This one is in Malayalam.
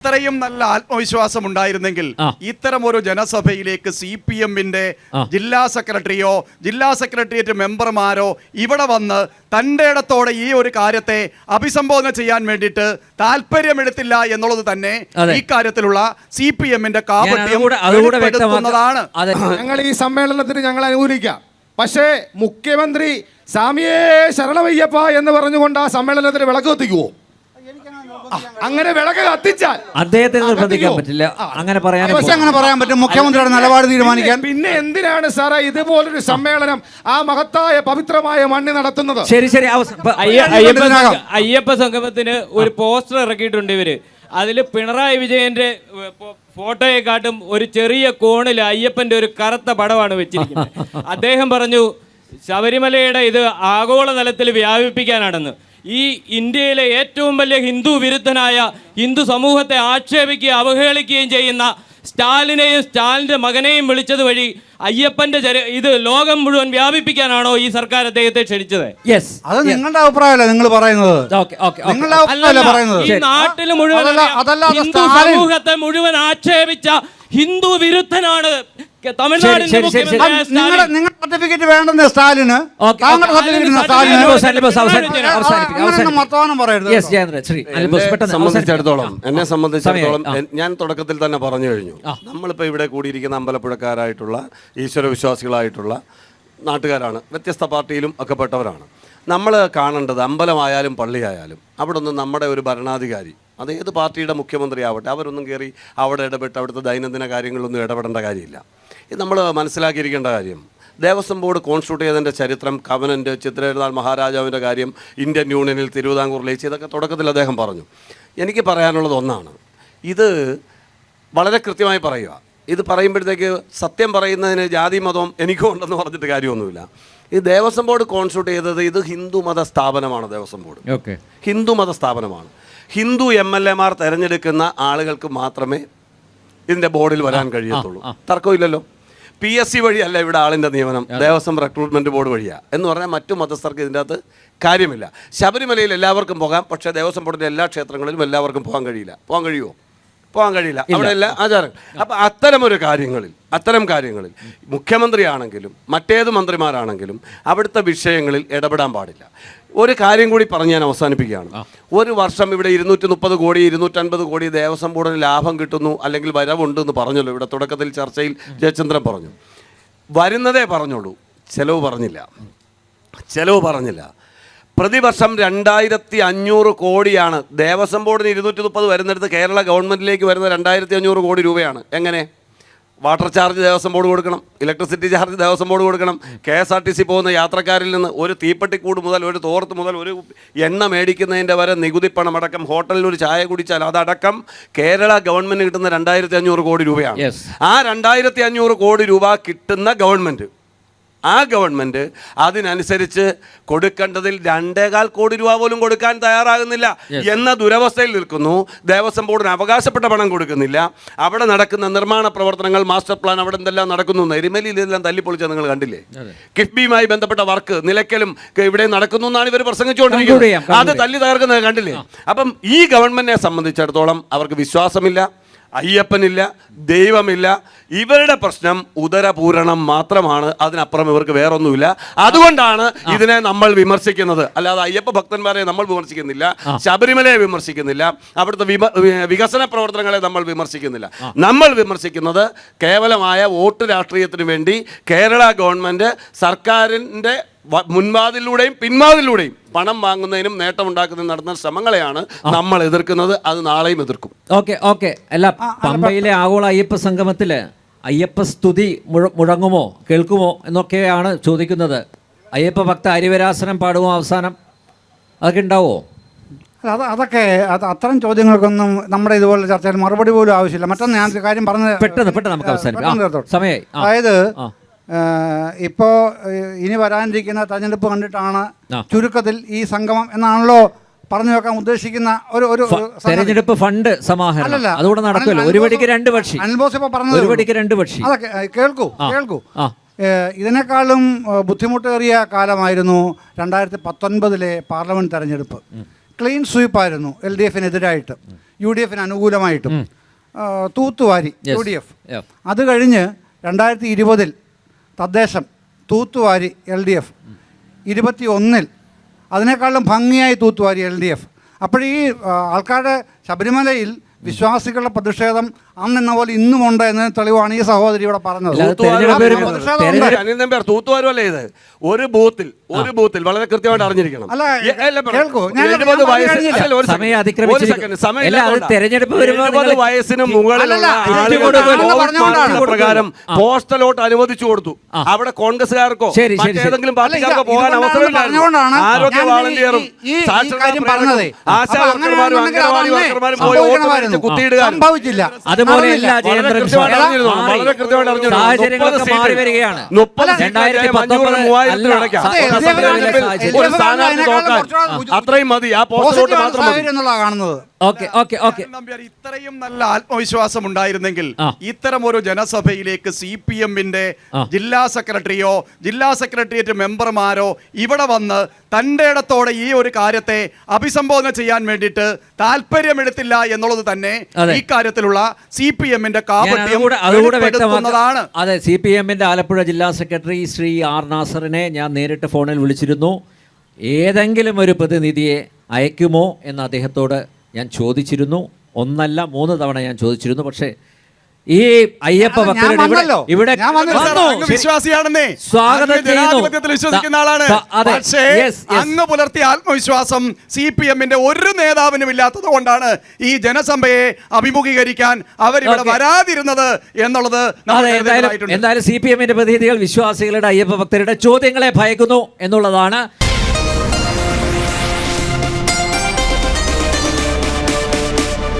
ഇത്രയും നല്ല ആത്മവിശ്വാസം ഉണ്ടായിരുന്നെങ്കിൽ ഇത്തരം ഒരു ജനസഭയിലേക്ക് CPM-ന്റെ ജില്ലാ സെക്രട്ടറിയോ ജില്ലാ സെക്രട്ടേറിയറ്റ് മെമ്പർമാരോ ഇവിടെ വന്ന് തൻ്റെ ഇടത്തോടെ ഈ ഒരു കാര്യത്തെ അഭിസംബോധന ചെയ്യാൻ വേണ്ടിയിട്ട് താല്പര്യമെടുത്തില്ല എന്നുള്ളത് തന്നെ ഈ കാര്യത്തിലുള്ള CPM-ന്റെ കാപട്യം വെളിപ്പെടുത്തുന്നതാണ്. ഞങ്ങൾ ഈ സമ്മേളനത്തിന് ഞങ്ങൾ അനുകൂലിക്കാം. പക്ഷേ മുഖ്യമന്ത്രി സ്വാമിയേ ശരണമയ്യപ്പ എന്ന് പറഞ്ഞുകൊണ്ട് ആ സമ്മേളനത്തിന് വിളക്ക് കത്തിക്കുവോ? അങ്ങനെ വിളക്ക് കത്തിച്ചാൽ അദ്ദേഹത്തിന് നിർബന്ധിക്കാൻ പറ്റില്ല. അങ്ങനെ പറയാൻ പറ്റും മുഖ്യമന്ത്രിയുടെ നിലപാട് തീരുമാനിക്കാൻ. പിന്നെ എന്തിനാണ് സാറേ ഇതുപോലൊരു സമ്മേളനം ആ മഹത്തായ പവിത്രമായ മണ്ണിൽ നടത്തുന്നത്? ശരി ശരി. അയ്യപ്പ സംഗമത്തിന് ഒരു പോസ്റ്റർ ഇറക്കിയിട്ടുണ്ട് ഇവര്. അതിൽ പിണറായി വിജയന്റെ ഫോട്ടോയെക്കാട്ടും ഒരു ചെറിയ കോണിൽ അയ്യപ്പന്റെ ഒരു കറുത്ത പടമാണ് വെച്ചിരിക്കുന്നത്. അദ്ദേഹം പറഞ്ഞു ശബരിമലയുടെ ഇത് ആഗോളതലത്തിൽ വ്യാപിപ്പിക്കാനാണെന്ന്. ഈ ഇന്ത്യയിലെ ഏറ്റവും വലിയ ഹിന്ദു വിരുദ്ധനായ ഹിന്ദു സമൂഹത്തെ ആക്ഷേപിക്കുകയും അവഹേളിക്കുകയും ചെയ്യുന്ന സ്റ്റാലിനെയും സ്റ്റാലിൻ്റെ മകനെയും വിളിച്ചത് വഴി അയ്യപ്പന്റെ ഇത് ലോകം മുഴുവൻ വ്യാപിപ്പിക്കാനാണോ ഈ സർക്കാർ അദ്ദേഹത്തെ ക്ഷണിച്ചത്? അത് നിങ്ങളുടെ അഭിപ്രായമല്ല നിങ്ങൾ പറയുന്നത്. ഈ നാട്ടിൽ മുഴുവൻ ഹിന്ദു സമൂഹത്തെ മുഴുവൻ ആക്ഷേപിച്ച ഹിന്ദു വിരുദ്ധനാണ് തമിഴ്നാടിന്റെ സർട്ടിഫിക്കറ്റ് വേണ്ടെന്ന് സ്റ്റാലിന്. എന്നെ സംബന്ധിച്ചിടത്തോളം ഞാൻ തുടക്കത്തിൽ തന്നെ പറഞ്ഞു കഴിഞ്ഞു. നമ്മളിപ്പോൾ ഇവിടെ കൂടിയിരിക്കുന്ന അമ്പലപ്പുഴക്കാരായിട്ടുള്ള ഈശ്വരവിശ്വാസികളായിട്ടുള്ള നാട്ടുകാരാണ്, വ്യത്യസ്ത പാർട്ടിയിലും ഒക്കെ പെട്ടവരാണ്. നമ്മൾ കാണേണ്ടത് അമ്പലമായാലും പള്ളിയായാലും അവിടെ ഒന്നും നമ്മുടെ ഒരു ഭരണാധികാരി, അത് ഏത് പാർട്ടിയുടെ മുഖ്യമന്ത്രി ആവട്ടെ, അവരൊന്നും കയറി അവിടെ ഇടപെട്ട് അവിടുത്തെ ദൈനംദിന കാര്യങ്ങളൊന്നും ഇടപെടേണ്ട കാര്യമില്ല. ഇത് നമ്മൾ മനസ്സിലാക്കിയിരിക്കേണ്ട കാര്യം, ദേവസ്വം ബോർഡ് കോൺസ്റ്റിറ്റ്യൂട്ട് ചെയ്തതിൻ്റെ ചരിത്രം, കവനൻ്റ്, ചിത്രേഴുനാൾ മഹാരാജാവിൻ്റെ കാര്യം, ഇന്ത്യൻ യൂണിയനിൽ തിരുവിതാംകൂർ ലയിച്ച്, ഇതൊക്കെ തുടക്കത്തിൽ അദ്ദേഹം പറഞ്ഞു. എനിക്ക് പറയാനുള്ളത് ഒന്നാണ്, ഇത് വളരെ കൃത്യമായി പറയുക. ഇത് പറയുമ്പോഴത്തേക്ക് സത്യം പറയുന്നതിന് ജാതി മതവും എനിക്കും ഉണ്ടെന്ന് പറഞ്ഞിട്ട് കാര്യമൊന്നുമില്ല. ഈ ദേവസ്വം ബോർഡ് കോൺസ്റ്റിറ്റ്യൂട്ട് ചെയ്തത് ഇത് ഹിന്ദുമത സ്ഥാപനമാണ്. ദേവസ്വം ബോർഡ് ഹിന്ദുമത സ്ഥാപനമാണ്. ഹിന്ദു MLA-മാർ തിരഞ്ഞെടുക്കുന്ന ആളുകൾക്ക് മാത്രമേ ഇതിൻ്റെ ബോർഡിൽ വരാൻ കഴിയത്തുള്ളൂ. തർക്കമില്ലല്ലോ. PSC വഴിയല്ല ഇവിടെ ആളിൻ്റെ നിയമനം, ദേവസ്വം റിക്രൂട്ട്മെൻറ്റ് ബോർഡ് വഴിയാണ് എന്ന് പറഞ്ഞാൽ മറ്റു മതസ്ഥർക്ക് ഇതിൻ്റെ അകത്ത് കാര്യമില്ല. ശബരിമലയിൽ എല്ലാവർക്കും പോകാം, പക്ഷേ ദേവസ്വം ബോർഡിൻ്റെ എല്ലാ ക്ഷേത്രങ്ങളിലും എല്ലാവർക്കും പോകാൻ കഴിയില്ല. പോകാൻ കഴിയുമോ? പോകാൻ കഴിയില്ല. അവിടെ എല്ലാ ആചാരം. അപ്പം അത്തരം കാര്യങ്ങളിൽ മുഖ്യമന്ത്രിയാണെങ്കിലും മറ്റേത് മന്ത്രിമാരാണെങ്കിലും അവിടുത്തെ വിഷയങ്ങളിൽ ഇടപെടാൻ പാടില്ല. ഒരു കാര്യം കൂടി പറഞ്ഞ് ഞാൻ അവസാനിപ്പിക്കുകയാണ്. ഒരു വർഷം ഇവിടെ 230 കോടി 250 കോടി ദേവസ്വം ബോർഡിന് ലാഭം കിട്ടുന്നു, അല്ലെങ്കിൽ വരവുണ്ടെന്ന് പറഞ്ഞല്ലോ. ഇവിടെ തുടക്കത്തിൽ ചർച്ചയിൽ ജയചന്ദ്രൻ പറഞ്ഞു. വരുന്നതേ പറഞ്ഞോളൂ, ചെലവ് പറഞ്ഞില്ല. പ്രതിവർഷം 2500 കോടിയാണ് ദേവസ്വം ബോർഡിന് 230 വരുന്നിടത്ത് കേരള ഗവൺമെൻറ്റിലേക്ക് വരുന്ന 2500 കോടി രൂപയാണ്. എങ്ങനെ? വാട്ടർ ചാർജ് ദേവസ്വം ബോർഡ് കൊടുക്കണം, ഇലക്ട്രിസിറ്റി ചാർജ് ദേവസ്വം ബോർഡ് കൊടുക്കണം, KSRTC പോകുന്ന യാത്രക്കാരിൽ നിന്ന് ഒരു തീപ്പെട്ടിക്കൂട് മുതൽ ഒരു തോർത്ത് മുതൽ ഒരു എണ്ണ മേടിക്കുന്നതിൻ്റെ വരെ നികുതി പണം അടക്കം, ഹോട്ടലിൽ ഒരു ചായ കുടിച്ചാൽ അതടക്കം കേരള ഗവൺമെൻറ് കിട്ടുന്ന 2500 കോടി രൂപയാണ്. ആ 2500 കോടി രൂപ കിട്ടുന്ന ഗവൺമെൻറ്, ആ ഗവൺമെൻറ് അതിനനുസരിച്ച് കൊടുക്കേണ്ടതിൽ 2.25 കോടി രൂപ പോലും കൊടുക്കാൻ തയ്യാറാകുന്നില്ല എന്ന ദുരവസ്ഥയിൽ നിൽക്കുന്നു. ദേവസ്വം ബോർഡിന് അവകാശപ്പെട്ട പണം കൊടുക്കുന്നില്ല. അവിടെ നടക്കുന്ന നിർമ്മാണ പ്രവർത്തനങ്ങൾ, മാസ്റ്റർ പ്ലാൻ, അവിടെ എന്തെല്ലാം നടക്കുന്നു, എരുമേലിയിൽ ഇതെല്ലാം തല്ലിപ്പൊളിച്ചാൽ നിങ്ങൾ കണ്ടില്ലേ? കിഫ്ബിയുമായി ബന്ധപ്പെട്ട വർക്ക് നിലയ്ക്കലും ഇവിടെ നടക്കുന്നു എന്നാണ് ഇവർ പ്രസംഗിച്ചുകൊണ്ടിരിക്കുന്നത്. അത് തല്ലി തകർക്കുന്നത് കണ്ടില്ലേ? അപ്പം ഈ ഗവൺമെൻറ്റിനെ സംബന്ധിച്ചിടത്തോളം അവർക്ക് വിശ്വാസമില്ല, അയ്യപ്പനില്ല, ദൈവമില്ല. ഇവരുടെ പ്രശ്നം ഉദരപൂരണം മാത്രമാണ്, അതിനപ്പുറം ഇവർക്ക് വേറൊന്നുമില്ല. അതുകൊണ്ടാണ് ഇതിനെ നമ്മൾ വിമർശിക്കുന്നത്. അല്ലാതെ അയ്യപ്പ ഭക്തന്മാരെ നമ്മൾ വിമർശിക്കുന്നില്ല, ശബരിമലയെ വിമർശിക്കുന്നില്ല, അവിടുത്തെ വികസന പ്രവർത്തനങ്ങളെ നമ്മൾ വിമർശിക്കുന്നില്ല. നമ്മൾ വിമർശിക്കുന്നത് കേവലമായ വോട്ട് രാഷ്ട്രീയത്തിന് വേണ്ടി കേരള ഗവൺമെൻറ് സർക്കാരിൻ്റെ മുൻവാതിലൂടെയും പിൻവാതിലൂടെയും പണം വാങ്ങുന്നതിനും നേട്ടമുണ്ടാക്കുന്നതിനും നടത്തുന്ന ശ്രമങ്ങളെയാണ് നമ്മൾ എതിർക്കുന്നത്. അത് നാളെയും എതിർക്കും. ഓക്കെ അല്ല, പമ്പയിലെ ആഗോള അയ്യപ്പ സംഗമത്തിൽ അയ്യപ്പ സ്തുതി മുഴങ്ങുമോ, കേൾക്കുമോ എന്നൊക്കെയാണ് ചോദിക്കുന്നത്. അയ്യപ്പ ഭക്ത ഹരിവരാസനം പാടുമോ അവസാനം? അതൊക്കെ ഉണ്ടാവോ? അതൊക്കെ അത്തരം ചോദ്യങ്ങൾക്കൊന്നും നമ്മുടെ ഇതുപോലെ ചർച്ചയിൽ മറുപടി പോലും ആവശ്യമില്ല. മറ്റൊന്ന് ഞാൻ കാര്യം പറഞ്ഞത് പെട്ടെന്ന് നമുക്ക് അവസാനിപ്പിക്കാം, സമയമായി. അതായത് ഇപ്പോൾ ഇനി വരാനിരിക്കുന്ന തെരഞ്ഞെടുപ്പ് കണ്ടിട്ടാണ് ചുരുക്കത്തിൽ ഈ സംഗമം എന്നാണല്ലോ പറഞ്ഞു വെക്കാൻ ഉദ്ദേശിക്കുന്ന ഒരു തെരഞ്ഞെടുപ്പ് ഫണ്ട് സമാഹരണം അതുകൂടെ നടക്കുമല്ലോ. ഒരു വടിക്ക് രണ്ട് പക്ഷി. അനിൽ ബോസ് ഇപ്പോൾ പറഞ്ഞത് ഒരു വടിക്ക് രണ്ട് പക്ഷി. അതൊക്കെ കേൾക്കൂ. ഇതിനേക്കാളും ബുദ്ധിമുട്ടേറിയ കാലമായിരുന്നു 2019 പാർലമെൻറ്റ് തെരഞ്ഞെടുപ്പ്. ക്ലീൻ സ്വീപ്പായിരുന്നു LDF-നെതിരായിട്ട് UDF അനുകൂലമായിട്ടും തൂത്തുവാരി Yes. UDF. Yeah. അത് കഴിഞ്ഞ് 2020 തദ്ദേശം തൂത്തുവാരി LDF, 21 അതിനേക്കാളും ഭംഗിയായി തൂത്തുവാരി LDF. അപ്പോൾ ഈ ആൾക്കാരുടെ ശബരിമലയിൽ വിശ്വാസികളുടെ പ്രതിഷേധം അന്നെന്ന പോലെ ഇന്നുമുണ്ട് എന്നതിന് തെളിവാണ് ഈ സഹോദരി ഇവിടെ പറഞ്ഞത്. അനിൽ നമ്പ്യാർ തൂത്തുവാരുമല്ലേ ഇത്? ഒരു ബൂത്തിൽ വളരെ കൃത്യമായിട്ട് അറിഞ്ഞിരിക്കണം. അല്ല, കേൾക്കൂ, ഞാൻ 70 വയസ്സ് അല്ല, ഒരു സമയം second, അതിക്രമിച്ചിരിക്കുന്നു. ഒരു second, സമയം അല്ല, അത് ഇല്ലാത്തതുകൊണ്ടാ. തെരഞ്ഞെടുപ്പ് വരുമ്പോൾ 70 വയസ്സിന് മുകളിലുള്ള അല്ലല്ല, ആളുകൾ പ്രകാരം പോസ്റ്റൽ വോട്ട് അനുവദിച്ചു കൊടുത്തു. അവിടെ കോൺഗ്രസ്സുകാർക്കോ ശരി, ശരി. മറ്റേതെങ്കിലും പാർട്ടിക്കാർക്കോ ഇത് പോകാൻ പറഞ്ഞുകൊണ്ടാണ് അവസരമില്ലായിരുന്നു. ആരോഗ്യ ഞാൻ വാളണ്ടിയറും ഈ കാര്യം പറഞ്ഞതേ. ആശാ അപ്പോൾ വർക്കർമാരും അങ്ങനെയാണെങ്കിൽ അംഗനവാടി അതന്നേ വർക്കർമാരും പോയി വോട്ട് മേടിച്ച് കുത്തിയിടുക. സംഭവിച്ചില്ല. അതുപോലെ എല്ലാ വളരെ ജയന്ത്രൻ കൃത്യമായിട്ട് അറിഞ്ഞിരുന്നു. വളരെ കൃത്യമായിട്ട് അറിഞ്ഞിരുന്നു. സാഹചര്യങ്ങളൊക്കെ മാറി വരികയാണ്. 30 2019 ഒരു സ്ഥാനാർത്ഥി നോക്കാൻ അത്രയും മതി. ആ പോസ്റ്റ് വോട്ട് മാത്രം മതി. എന്നുള്ളതാണ് കാണുന്നത്. ഓക്കെ നമ്പ്യാർ, ഇത്രയും നല്ല ആത്മവിശ്വാസം ഉണ്ടായിരുന്നെങ്കിൽ ഇത്തരം ഒരു ജനസഭയിലേക്ക് CPM-ന്റെ ജില്ലാ സെക്രട്ടറിയോ ജില്ലാ സെക്രട്ടേറിയറ്റ് മെമ്പർമാരോ ഇവിടെ വന്ന് തന്റെ ഇടത്തോടെ ഈ ഒരു കാര്യത്തെ അഭിസംബോധന ചെയ്യാൻ വേണ്ടിയിട്ട് താല്പര്യമെടുത്തില്ല എന്നുള്ളത് തന്നെ ഈ കാര്യത്തിലുള്ള CPM-ന്റെ കാപട്യം വെളിപ്പെടുത്തുന്നതാണ്. അതെ, CPM-ന്റെ ആലപ്പുഴ ജില്ലാ സെക്രട്ടറി ശ്രീ R. നാസറിനെ ഞാൻ നേരിട്ട് ഫോണിൽ വിളിച്ചിരുന്നു. ഏതെങ്കിലും ഒരു പ്രതിനിധിയെ അയക്കുമോ എന്ന് അദ്ദേഹത്തോട് ഞാൻ ചോദിച്ചിരുന്നു. 1 അല്ല 3 തവണ ഞാൻ ചോദിച്ചിരുന്നു. പക്ഷേ ഈ അയ്യപ്പ ഭക്തരുടെ ഇവിടെ വിശ്വാസിയാണെന്നേ, സ്വാഗതം ജനാധിപത്യത്തിൽ വിശ്വസിക്കുന്ന ആളാണ്. പക്ഷേ അങ്ങ് പുലർത്തിയ ആത്മവിശ്വാസം CPM-ന്റെ ഒരു നേതാവിനും ഇല്ലാത്തത് കൊണ്ടാണ് ഈ ജനസഭയെ അഭിമുഖീകരിക്കാൻ അവരിവിടെ വരാതിരുന്നത് എന്നുള്ളത് എന്തായാലും CPM-ന്റെ പ്രതിനിധികൾ വിശ്വാസികളുടെ അയ്യപ്പ ഭക്തരുടെ ചോദ്യങ്ങളെ ഭയക്കുന്നു എന്നുള്ളതാണ്.